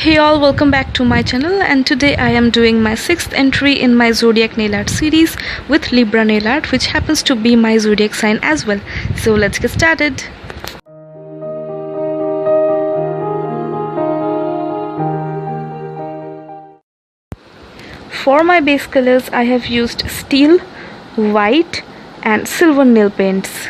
Hey all, welcome back to my channel, and today I am doing my 6th entry in my Zodiac nail art series with Libra nail art, which happens to be my Zodiac sign as well. So let's get started. For my base colors I have used steel, white and silver nail paints.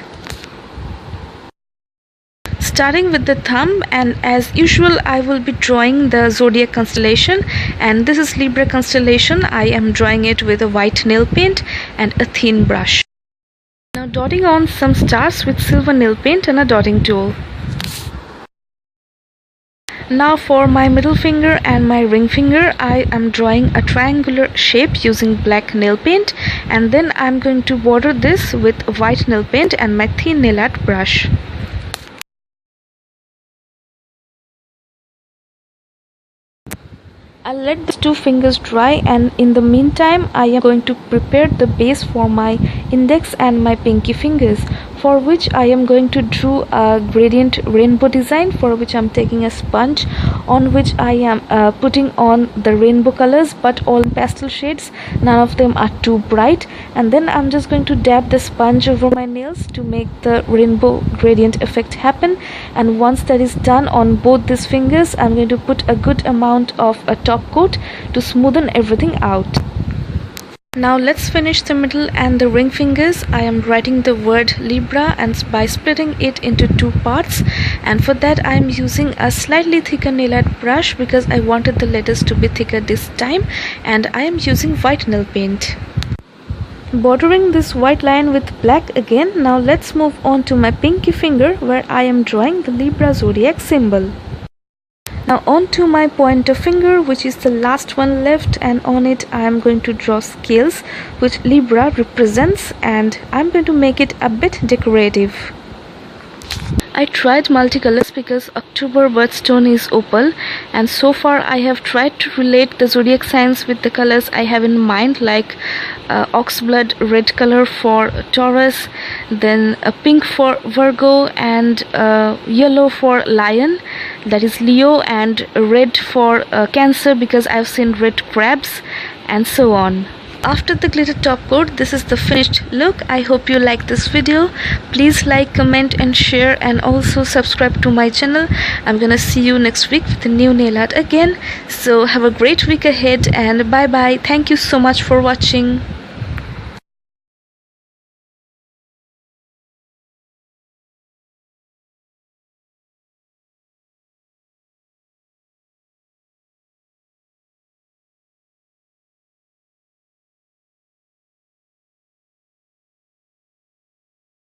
Starting with the thumb, and as usual I will be drawing the Zodiac constellation, and this is Libra constellation. I am drawing it with a white nail paint and a thin brush. Now dotting on some stars with silver nail paint and a dotting tool. Now for my middle finger and my ring finger, I am drawing a triangular shape using black nail paint, and then I am going to border this with white nail paint and my thin nail art brush. I'll let these two fingers dry, and in the meantime I am going to prepare the base for my index and my pinky fingers, for which I am going to draw a gradient rainbow design, for which I am taking a sponge on which I am putting on the rainbow colors, but all pastel shades. None of them are too bright, and then I'm just going to dab the sponge over my nails to make the rainbow gradient effect happen. And once that is done on both these fingers, I'm going to put a good amount of a top coat to smoothen everything out. Now let's finish the middle and the ring fingers. I am writing the word Libra and by splitting it into two parts, and for that I am using a slightly thicker nail art brush because I wanted the letters to be thicker this time, and I am using white nail paint. Bordering this white line with black again. Now let's move on to my pinky finger, where I am drawing the Libra zodiac symbol. Now on to my pointer finger, which is the last one left, and on it I am going to draw scales which Libra represents, and I'm going to make it a bit decorative. I tried multicolors because October birthstone is opal, and so far I have tried to relate the zodiac signs with the colors I have in mind, like oxblood red color for Taurus, then a pink for Virgo, and yellow for Lion, that is Leo, and red for Cancer because I've seen red crabs, and so on. After the glitter top coat, this is the finished look. I hope you like this video. Please like, comment and share, and also subscribe to my channel. I'm gonna see you next week with a new nail art again. So have a great week ahead, and bye bye. Thank you so much for watching.